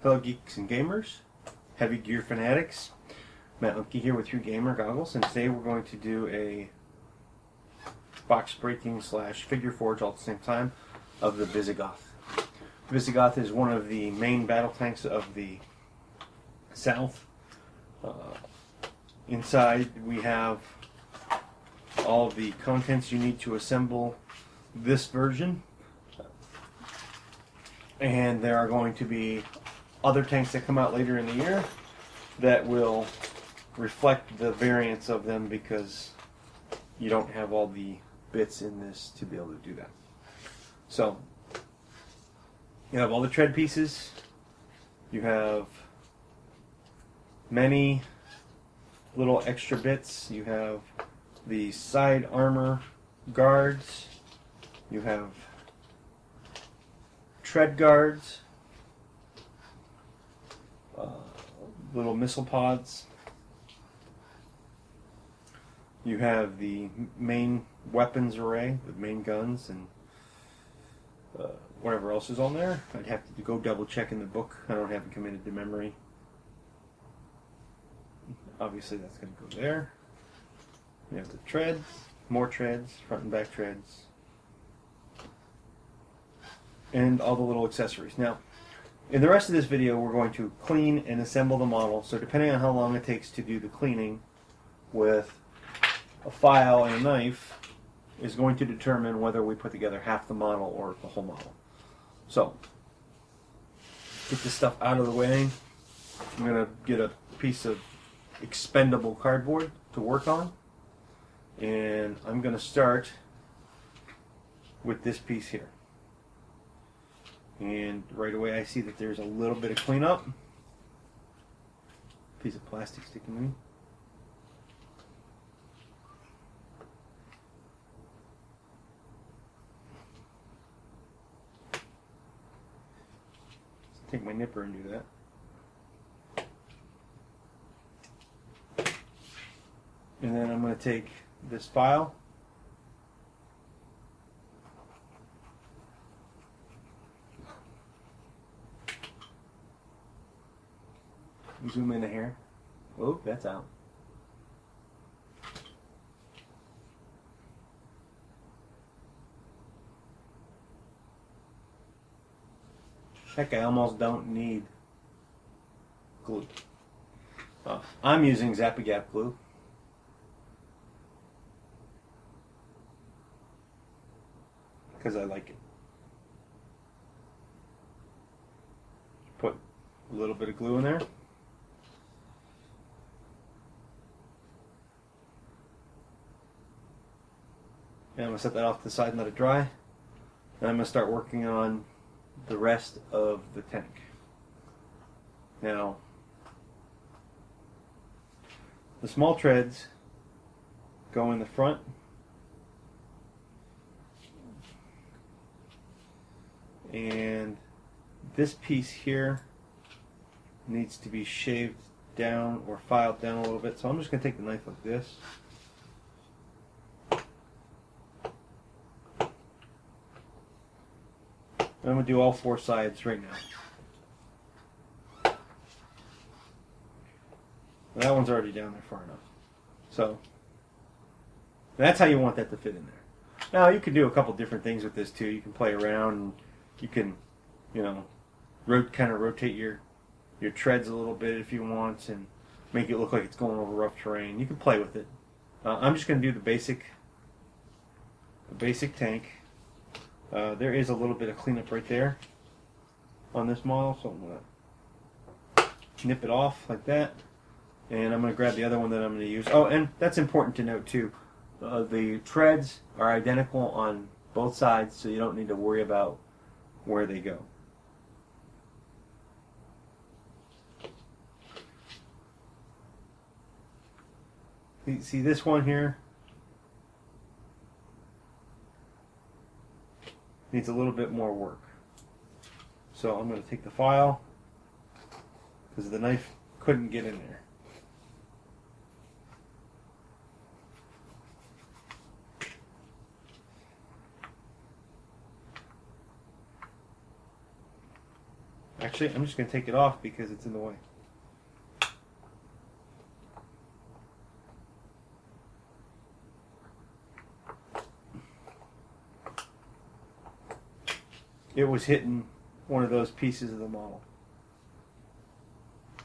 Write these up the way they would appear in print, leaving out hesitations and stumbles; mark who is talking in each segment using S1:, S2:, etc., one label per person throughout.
S1: Fellow geeks and gamers, heavy gear fanatics, Matt Lemke here with 3Gamer Goggles, and today we're going to do a box breaking slash figure forge all at the same time of the Visigoth. Visigoth is one of the main battle tanks of the South. Inside we have all of the contents you need to assemble this version, and there are going to be other tanks that come out later in the year that will reflect the variance of them because you don't have all the bits in this to be able to do that. So you have all the tread pieces, you have many little extra bits, you have the side armor guards, you have tread guards, little missile pods. You have the main weapons array, the main guns, and whatever else is on there. I'd have to go double check in the book. I don't have it committed to memory. Obviously that's going to go there. We have the treads, more treads, front and back treads, and all the little accessories. Now, in the rest of this video, we're going to clean and assemble the model. So depending on how long it takes to do the cleaning with a file and a knife is going to determine whether we put together half the model or the whole model. So, get this stuff out of the way. I'm going to get a piece of expendable cardboard to work on. And I'm going to start with this piece here. And right away I see that there's a little bit of cleanup. Piece of plastic sticking in. Let's take my nipper and do that. And then I'm going to take this file. Zoom in here. Oh, that's out. Heck, I almost don't need glue. I'm using Zap-A-Gap glue. Because I like it. Put a little bit of glue in there. And I'm going to set that off to the side and let it dry. And I'm going to start working on the rest of the tank. Now, the small treads go in the front. And this piece here needs to be shaved down or filed down a little bit. So I'm just going to take the knife like this. I'm going to do all four sides right now. That one's already down there far enough. So that's how you want that to fit in there. Now you can do a couple different things with this too. You can play around and you can, you know, kind of rotate your treads a little bit if you want and make it look like it's going over rough terrain. You can play with it. I'm just going to do the basic tank. There is a little bit of cleanup right there on this model, so I'm going to nip it off like that. And I'm going to grab the other one that I'm going to use. Oh, and that's important to note too. The treads are identical on both sides, so you don't need to worry about where they go. See this one here? Needs a little bit more work. So I'm going to take the file because the knife couldn't get in there. Actually, I'm just going to take it off because it's in the way. It was hitting one of those pieces of the model.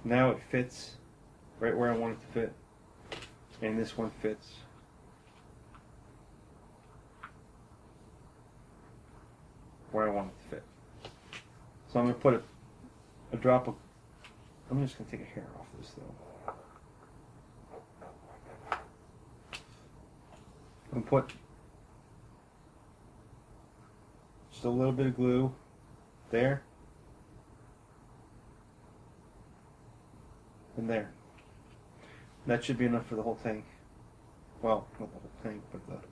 S1: Now it fits right where I want it to fit. And this one fits where I want it to fit. So I'm going to put a drop of, I'm just going to take a hair off this though. And put just a little bit of glue there and there. That should be enough for the whole tank. Well, not the whole tank, but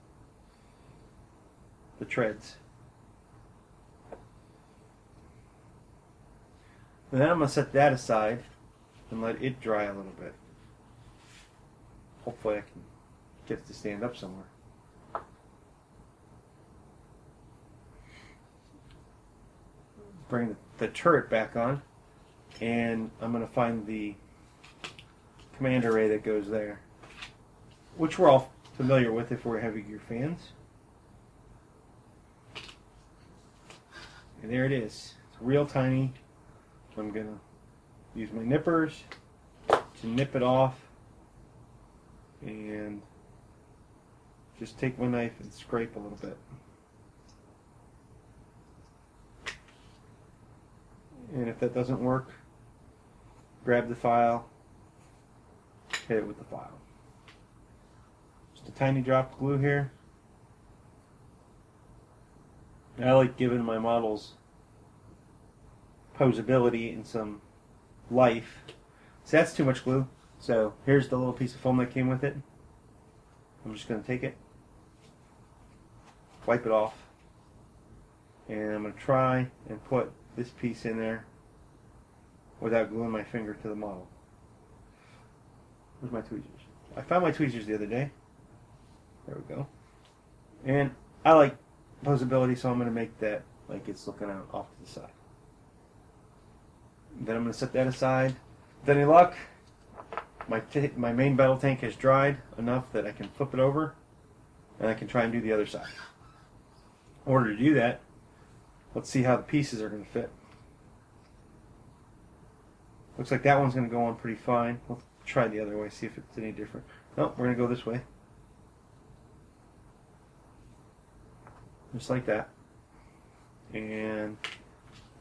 S1: the treads. And then I'm going to set that aside and let it dry a little bit. Hopefully I can get it to stand up somewhere. Bring the turret back on, and I'm going to find the command array that goes there, which we're all familiar with if we're heavy gear fans. And there it is. It's real tiny. I'm going to use my nippers to nip it off and just take my knife and scrape a little bit. And if that doesn't work, grab the file, hit it with the file. Just a tiny drop of glue here. I like giving my models posability and some life. So that's too much glue. So here's the little piece of foam that came with it. I'm just going to take it, wipe it off, and I'm going to try and put this piece in there without gluing my finger to the model. Where's my tweezers? I found my tweezers the other day. There we go. And I like posability, so I'm going to make that like it's looking out off to the side. Then I'm going to set that aside. With any luck, my main battle tank has dried enough that I can flip it over and I can try and do the other side. In order to do that, let's see how the pieces are going to fit. Looks like that one's going to go on pretty fine. We'll try the other way, see if it's any different. Nope, we're going to go this way. Just like that. And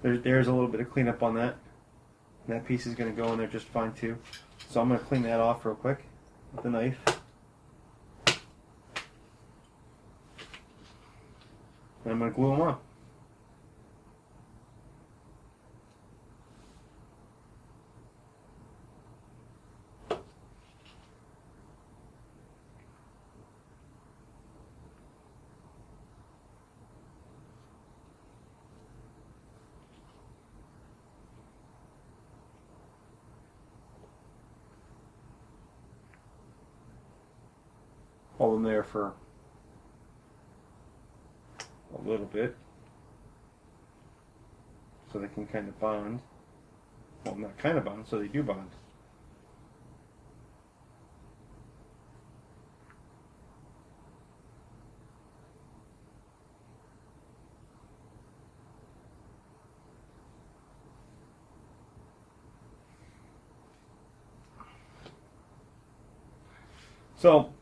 S1: there's a little bit of cleanup on that. And that piece is going to go in there just fine too. So I'm going to clean that off real quick with a knife. And I'm going to glue them on. Hold them there for a little bit so they can kind of bond. Well, not kind of bond, so they do bond. So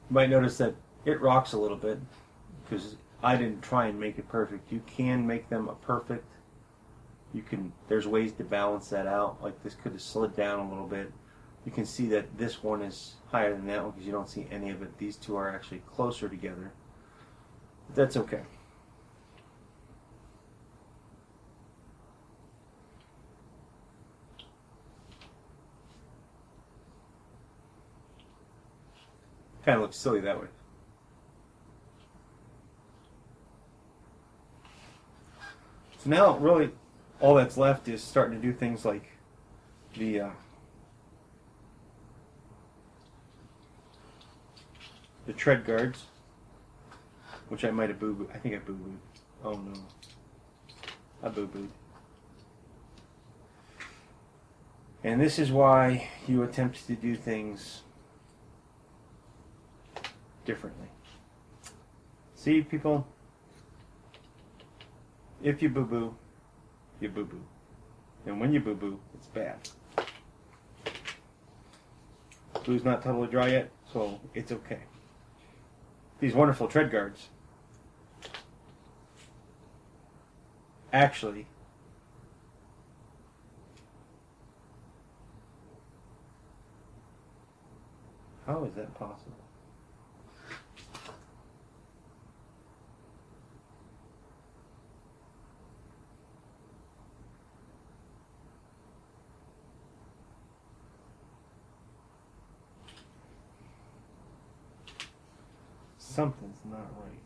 S1: you might notice that it rocks a little bit because I didn't try and make it perfect. You can make them a perfect. There's ways to balance that out. Like this could have slid down a little bit. You can see that this one is higher than that one because you don't see any of it. These two are actually closer together. But that's okay. Kind of looks silly that way. So now really all that's left is starting to do things like the tread guards, which I might have boo-booed. I think I boo-booed. Oh no. I boo-booed. And this is why you attempt to do things differently. See, people, if you boo-boo, you boo-boo. And when you boo-boo, it's bad. Glue's not totally dry yet, so it's okay. These wonderful tread guards actually how is that possible? Something's not right.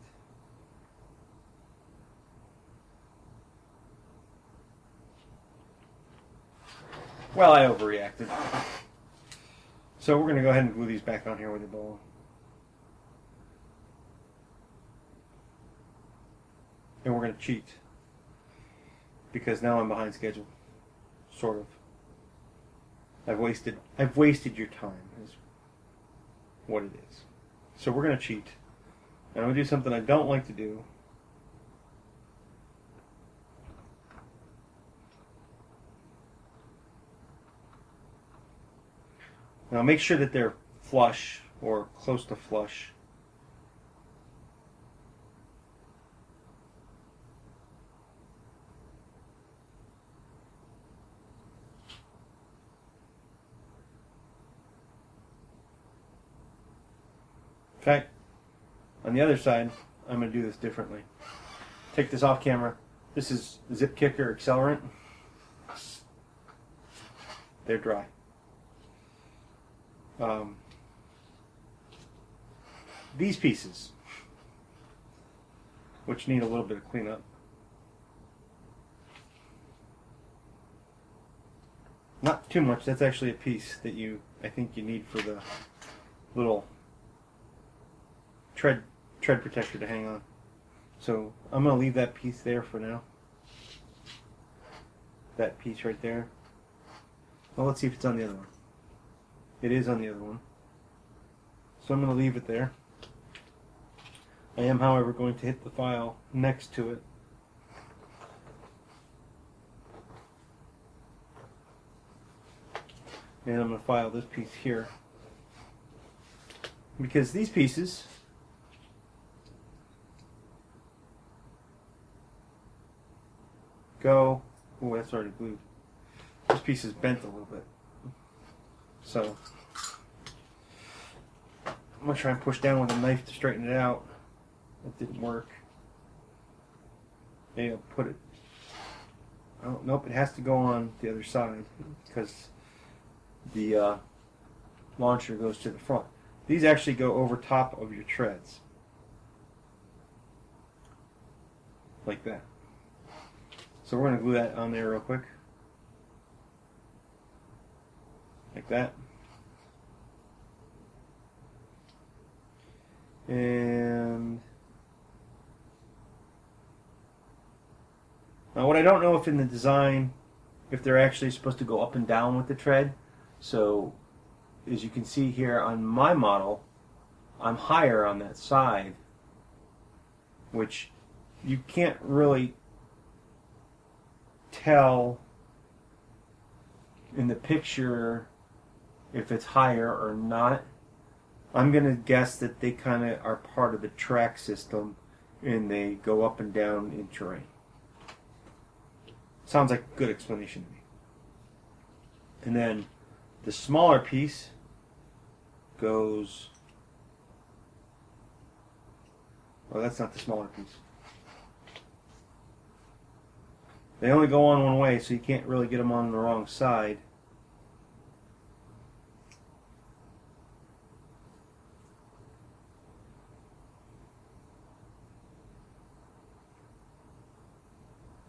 S1: Well, I overreacted. So we're going to go ahead and glue these back on here with a bowl. And we're going to cheat. Because now I'm behind schedule. Sort of. I've wasted your time is what it is. So we're going to cheat. And I'm going to do something I don't like to do. Now make sure that they're flush or close to flush. In fact, on the other side, I'm going to do this differently. Take this off camera. This is Zip Kicker Accelerant. They're dry. These pieces, which need a little bit of cleanup, not too much. That's actually a piece that I think you need for the little tread protector to hang on. So I'm going to leave that piece there for now. That piece right there. Well, let's see if it's on the other one. It is on the other one. So I'm going to leave it there. I am, however, going to hit the file next to it. And I'm going to file this piece here. Because these pieces go... Oh, that's already glued. This piece is bent a little bit. So I'm going to try and push down with a knife to straighten it out. That didn't work. Maybe I'll put it... Oh, nope, it has to go on the other side because the launcher goes to the front. These actually go over top of your treads. Like that. So we're going to glue that on there real quick. Like that. And now what I don't know if in the design, if they're actually supposed to go up and down with the tread. So as you can see here on my model, I'm higher on that side, which you can't really tell in the picture if it's higher or not. I'm going to guess that they kind of are part of the track system and they go up and down in terrain. Sounds like a good explanation to me. And then the smaller piece goes... Oh, that's not the smaller piece. They only go on one way, so you can't really get them on the wrong side.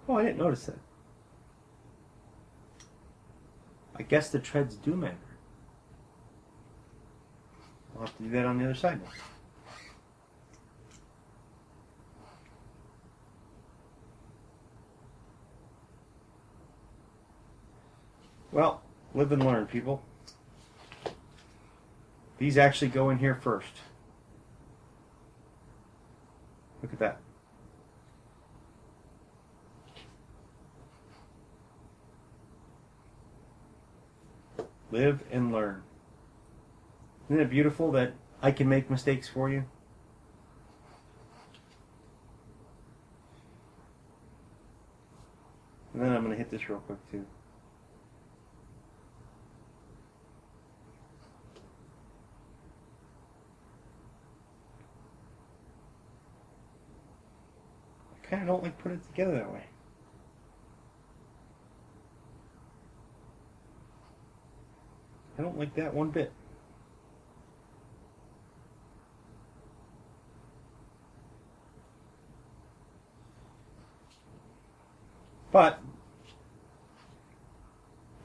S1: Oh, I didn't notice that. I guess the treads do matter. I'll have to do that on the other side now. Well, Live and learn, people. These actually go in here first. Look at that. Live and learn. Isn't it beautiful that I can make mistakes for you? And then I'm going to hit this real quick too. I kind of don't like putting it together that way. I don't like that one bit. But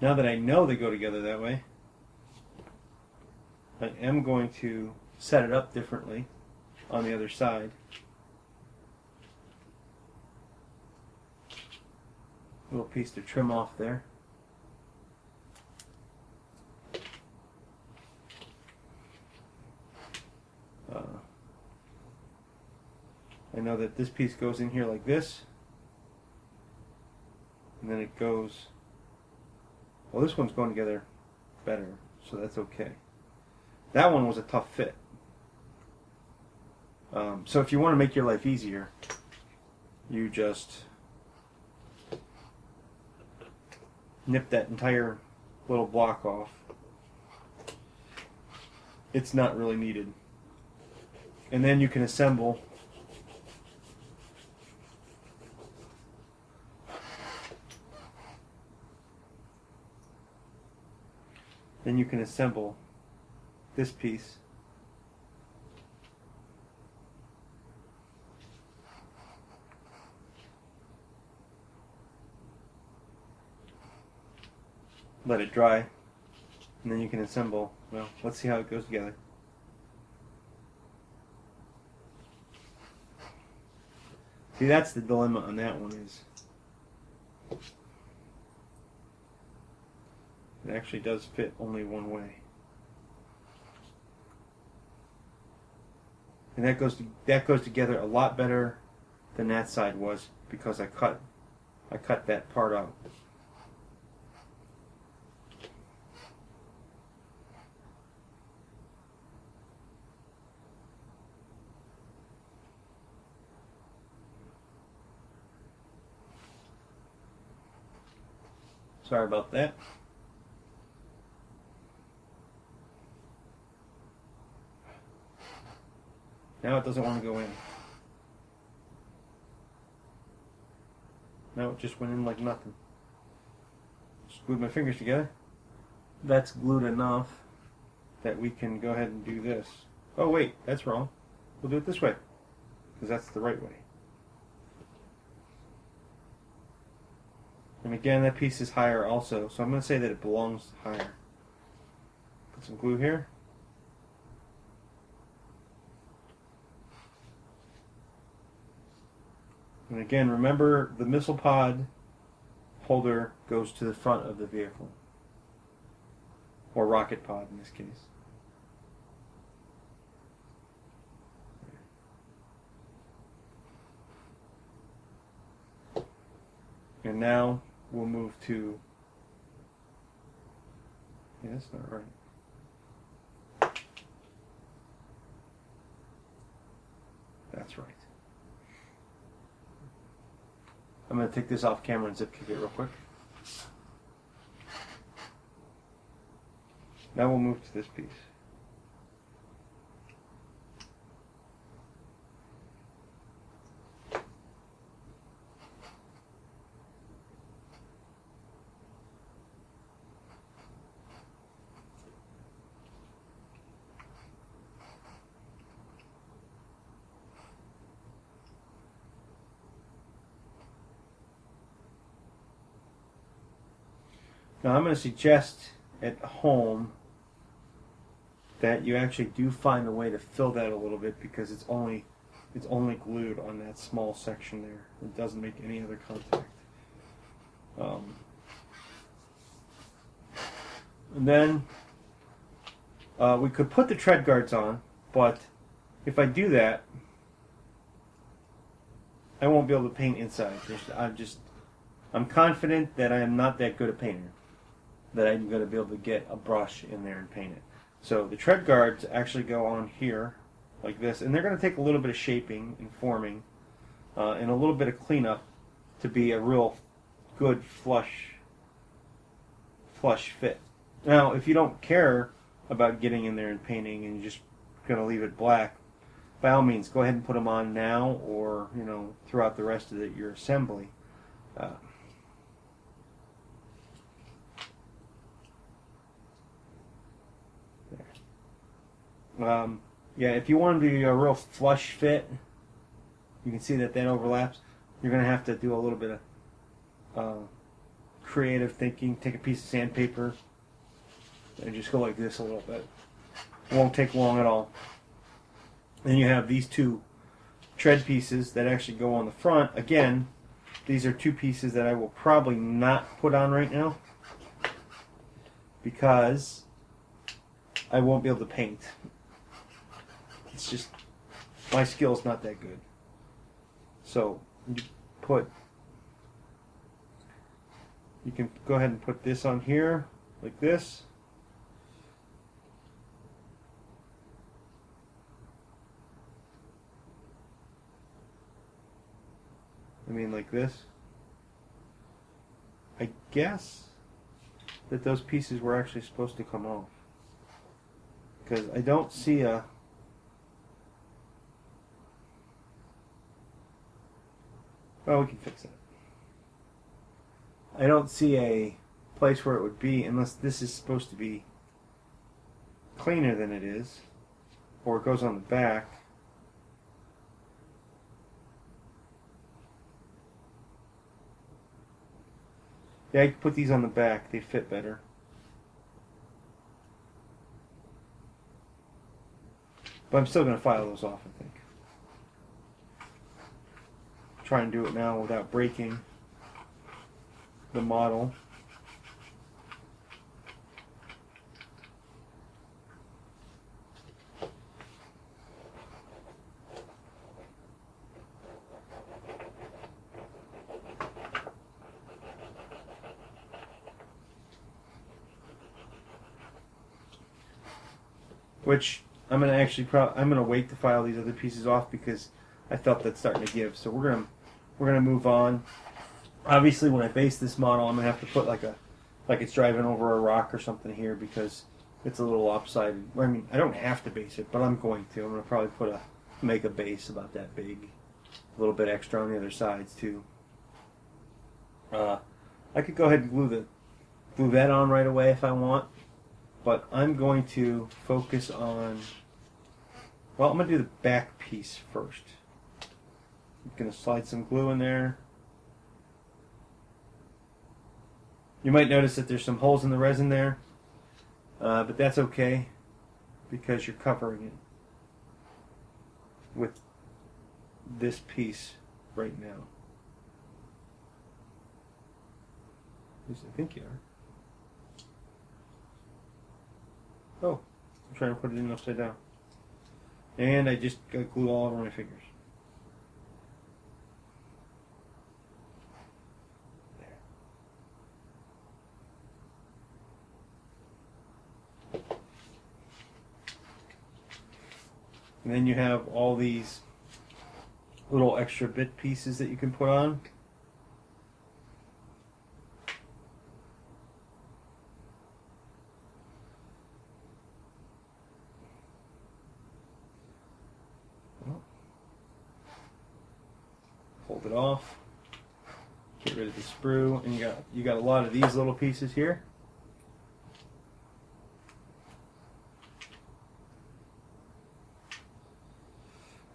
S1: now that I know they go together that way, I am going to set it up differently on the other side. Little piece to trim off there. I know that this piece goes in here like this, and then it goes, well, this one's going together better, so that's okay. That one was a tough fit. So if you want to make your life easier, you just nip that entire little block off. It's not really needed. And then you can assemble this piece let it dry, and then you can assemble. Well, let's see how it goes together. See, that's the dilemma on that one, is it actually does fit only one way. And that goes together a lot better than that side was, because I cut that part out. Sorry about that. Now it doesn't want to go in. Now it just went in like nothing. Just glued my fingers together. That's glued enough that we can go ahead and do this. Oh wait, that's wrong. We'll do it this way, because that's the right way. And again, that piece is higher also, so I'm going to say that it belongs higher. Put some glue here. And again, remember, the missile pod holder goes to the front of the vehicle. Or rocket pod in this case. And now we'll move to, yeah, that's not right. That's right. I'm going to take this off camera and zip kick it real quick. Now we'll move to this piece. Now I'm going to suggest at home that you actually do find a way to fill that a little bit, because it's only glued on that small section there. It doesn't make any other contact. And then we could put the tread guards on, but if I do that, I won't be able to paint inside. I'm confident that I am not that good a painter, that I'm going to be able to get a brush in there and paint it. So the tread guards actually go on here like this, and they're going to take a little bit of shaping and forming and a little bit of cleanup to be a real good flush fit. Now, if you don't care about getting in there and painting and you're just going to leave it black, by all means, go ahead and put them on now, or throughout the rest of your assembly. Yeah, if you want to be a real flush fit, you can see that overlaps. You're going to have to do a little bit of creative thinking. Take a piece of sandpaper and just go like this a little bit. It won't take long at all. Then you have these two tread pieces that actually go on the front. Again, these are two pieces that I will probably not put on right now because I won't be able to paint. It's just, my skill's not that good. So you can go ahead and put this on here like this. Like this. I guess that those pieces were actually supposed to come off, because I don't see a well, we can fix it. I don't see a place where it would be unless this is supposed to be cleaner than it is, or it goes on the back. Yeah, I can put these on the back. They fit better. But I'm still going to file those off, I think. Try and do it now without breaking the model. Which I'm gonna I'm gonna wait to file these other pieces off because I felt that's starting to give. So we're gonna move on. Obviously, when I base this model, I'm gonna have to put like it's driving over a rock or something here because it's a little lopsided. I mean, I don't have to base it, but I'm going to. I'm gonna probably make a base about that big, a little bit extra on the other sides too. I could go ahead and glue that on right away if I want. But I'm going to focus on, well, I'm going to do the back piece first. I'm going to slide some glue in there. You might notice that there's some holes in the resin there, but that's okay because you're covering it with this piece right now. At least I think you are. Oh, I'm trying to put it in upside down. And I just got glue all over my fingers. There. And then you have all these little extra bit pieces that you can put on. Fold it off, get rid of the sprue, and you got a lot of these little pieces here.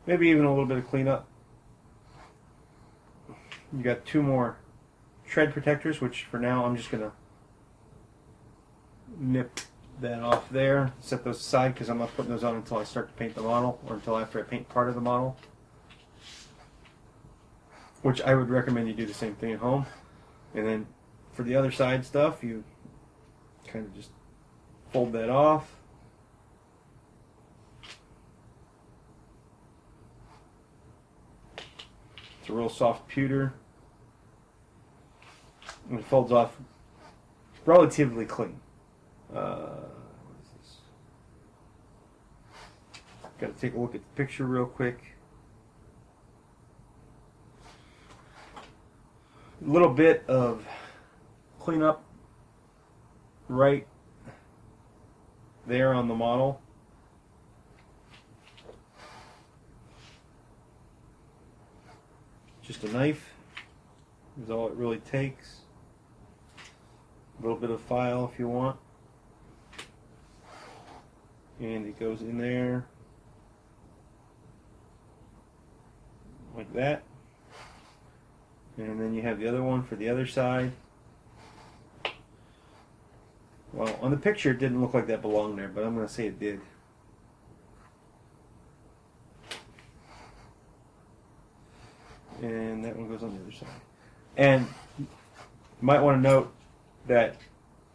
S1: Maybe even a little bit of cleanup. You got two more tread protectors, which for now I'm just gonna nip that off there, set those aside because I'm not putting those on until I start to paint the model, or until after I paint part of the model. Which I would recommend you do the same thing at home. And then for the other side stuff, you kind of just Fold that off. It's a real soft pewter. And it folds off relatively clean. What is this? Got to take a look at the picture real quick. A little bit of cleanup right there on the model. Just a knife is all it really takes. A little bit of file if you want. And it goes in there like that. And then you have the other one for the other side. Well, on the picture it didn't look like that belonged there, but I'm going to say it did. And that one goes on the other side. And you might want to note that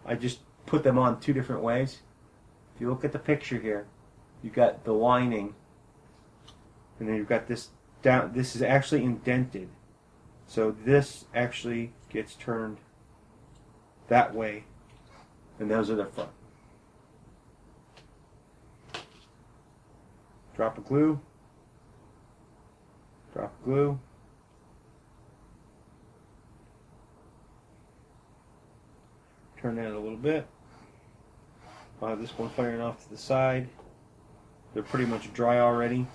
S1: I just put them on two different ways. If you look at the picture here, you've got the lining, and then you've got this down. This is actually indented, so this actually gets turned that way, and those are the front. Drop of glue. Drop of glue. Turn that a little bit. I'll have this one firing off to the side. They're pretty much dry already.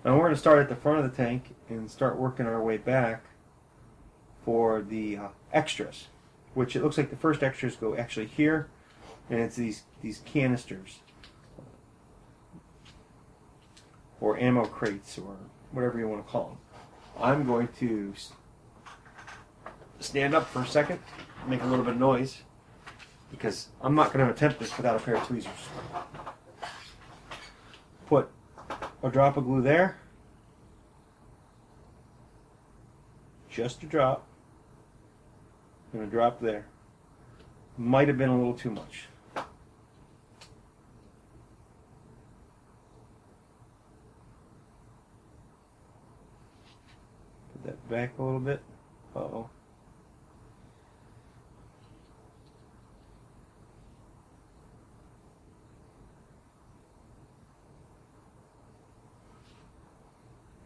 S1: Now we're going to start at the front of the tank and start working our way back for the extras, which it looks like the first extras go actually here, and it's these canisters or ammo crates or whatever you want to call them. I'm going to stand up for a second, make a little bit of noise, because I'm not going to attempt this without a pair of tweezers. Put a drop of glue there, just a drop, and a drop there. Might have been a little too much. Put that back a little bit. Uh-oh.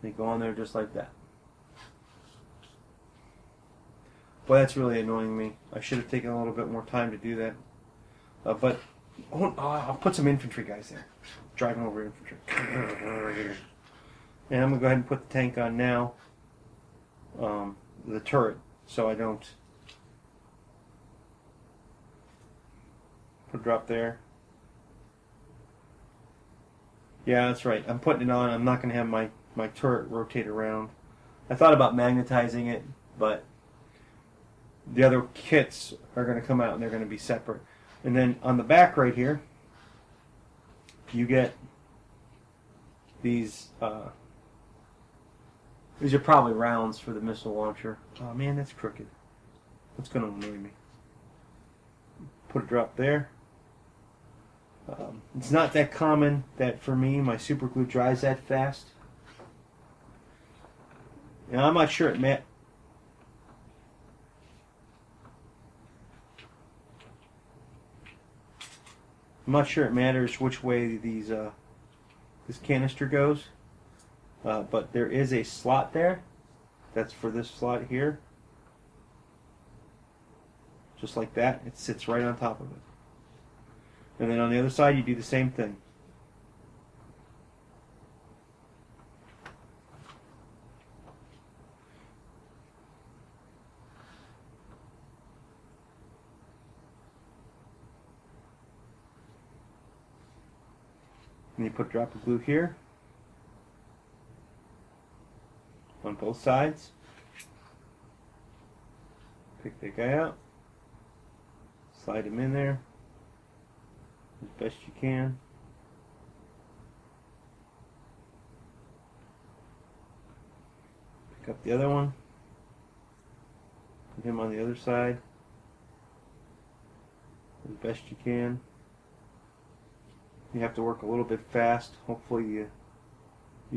S1: They go on there just like that. Boy, that's really annoying me. I should have taken a little bit more time to do that. But I'll put some infantry guys there. Driving over infantry. And I'm going to go ahead and put the tank on now. The turret, so I don't put a drop there. Yeah, that's right. I'm putting it on. I'm not going to have my turret rotate around. I thought about magnetizing it, but the other kits are going to come out and they're going to be separate. And then on the back right here, you get these. These are probably rounds for the missile launcher. Oh man, that's crooked. That's going to annoy me. Put a drop there. It's not that common that for me my super glue dries that fast. Now I'm not sure it I'm not sure it matters which way these this canister goes, but there is a slot there. That's for this slot here. Just like that, it sits right on top of it. And then on the other side, you do the same thing. And you put a drop of glue here on both sides. Pick that guy out. Slide him in there as best you can. Pick up the other one. Put him on the other side as best you can. You have to work a little bit fast. Hopefully you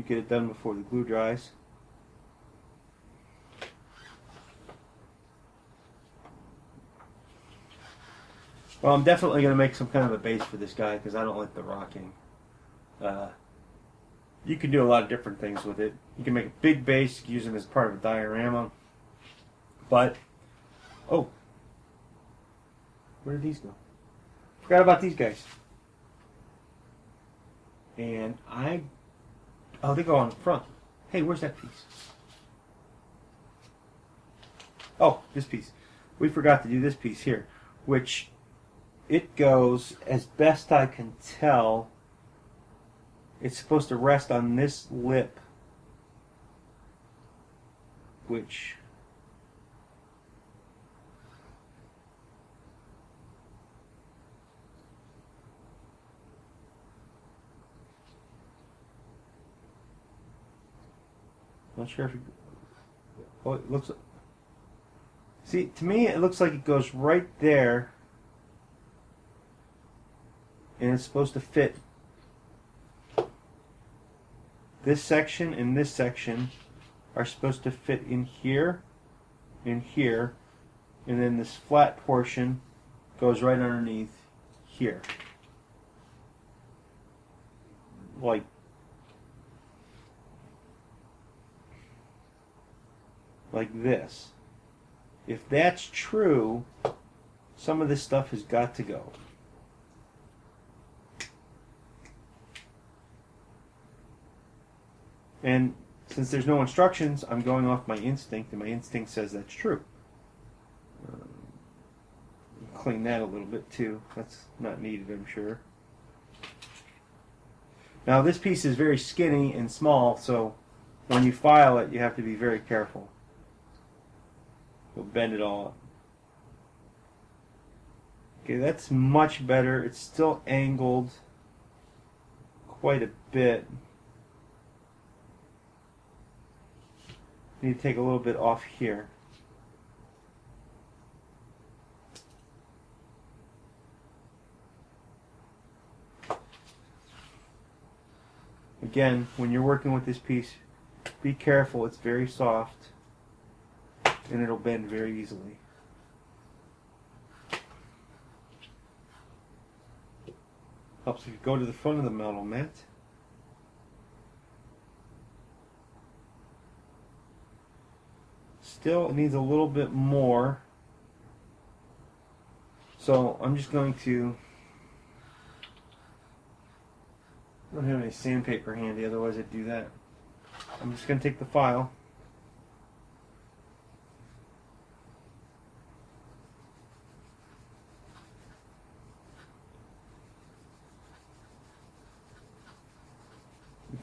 S1: get it done before the glue dries. Well, I'm definitely going to make some kind of a base for this guy because I don't like the rocking. You can do a lot of different things with it. You can make a big base, use it as part of a diorama. But, oh, where did these go? Forgot about these guys. And oh, they go on the front. Hey, where's that piece? Oh, this piece. We forgot to do this piece here, which it goes, as best I can tell, it's supposed to rest on this lip, which not sure if you, oh, it looks, see, to me it looks like it goes right there, and it's supposed to fit this section and this section are supposed to fit in here, and then this flat portion goes right underneath here. Like this. If that's true, some of this stuff has got to go. And since there's no instructions, I'm going off my instinct, and my instinct says that's true. Clean that a little bit too. That's not needed, I'm sure. Now this piece is very skinny and small, so when you file it, you have to be very careful. You'll bend it all up. Okay, that's much better. It's still angled quite a bit. Need to take a little bit off here. Again, when you're working with this piece, be careful. It's very soft and it'll bend very easily. Helps if you go to the front of the metal mat. Still, it needs a little bit more. So I'm just going to, I don't have any sandpaper handy, otherwise I'd do that. I'm just going to take the file.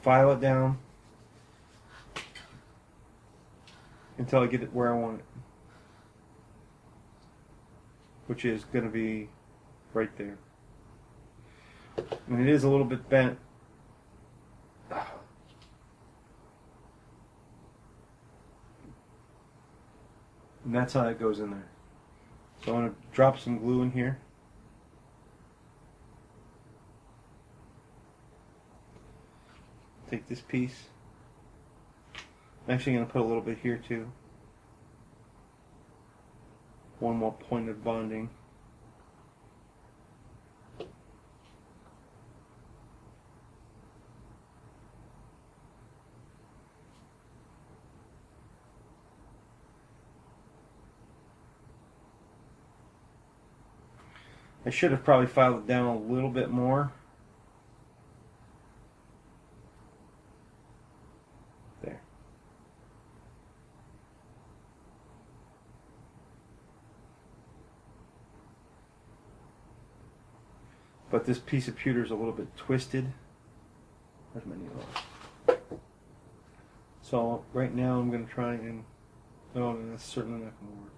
S1: File it down until I get it where I want it, which is going to be right there. And it is a little bit bent. And that's how it goes in there. So I'm going to drop some glue in here. Take this piece. I'm actually going to put a little bit here too. One more point of bonding. I should have probably filed it down a little bit more. There. But this piece of pewter is a little bit twisted. Where's my needle? So right now I'm going to try and, oh, that's certainly not going to work.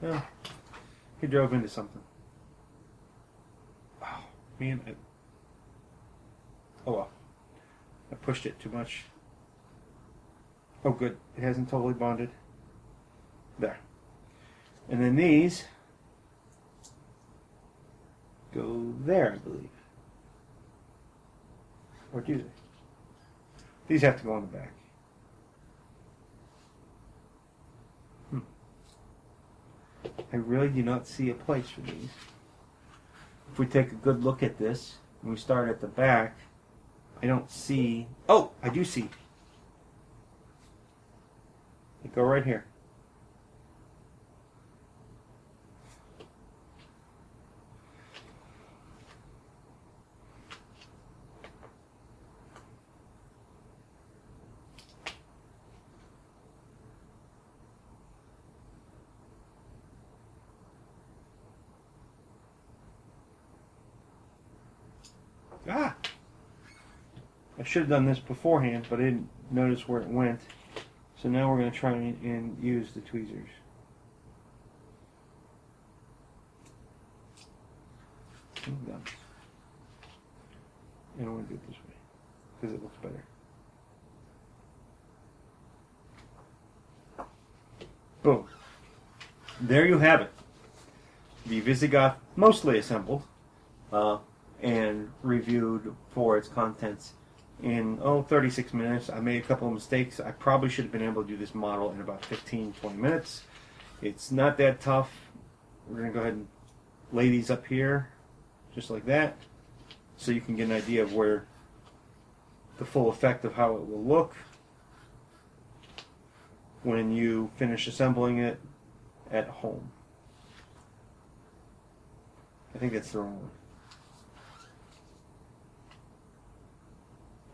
S1: Yeah, he drove into something. Oh, man. Oh well. I pushed it too much. Oh good, it hasn't totally bonded. There. And then these go there, I believe. Or do they? These have to go on the back. I really do not see a place for these. If we take a good look at this, and we start at the back, I don't see... Oh, I do see. They go right here. Ah! I should have done this beforehand, but I didn't notice where it went. So now we're going to try and use the tweezers. I'm done. And I want to do it this way, because it looks better. Boom. There you have it. The Visigoth, mostly assembled. And reviewed for its contents in 36 minutes. I made a couple of mistakes. I probably should have been able to do this model in about 15-20 minutes. It's not that tough. We're going to go ahead and lay these up here just like that so you can get an idea of where the full effect of how it will look when you finish assembling it at home. I think that's the wrong one.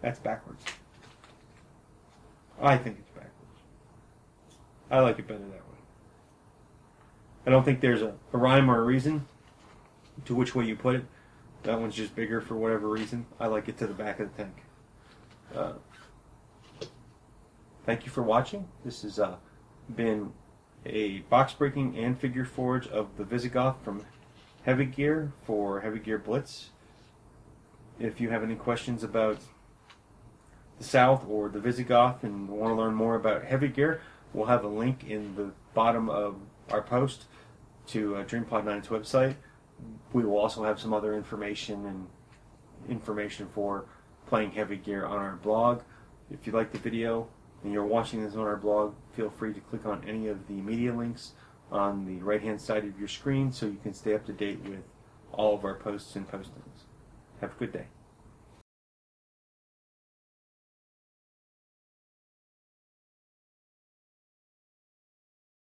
S1: That's backwards. I think it's backwards. I like it better that way. I don't think there's a rhyme or a reason to which way you put it. That one's just bigger for whatever reason. I like it to the back of the tank. Thank you for watching. This has been a box breaking and figure forge of the Visigoth from Heavy Gear for Heavy Gear Blitz. If you have any questions about the South or the Visigoth and want to learn more about Heavy Gear, we'll have a link in the bottom of our post to DreamPod9's website. We will also have some other information for playing Heavy Gear on our blog. If you like the video and you're watching this on our blog, feel free to click on any of the media links on the right hand side of your screen so you can stay up to date with all of our posts and postings. Have a good day.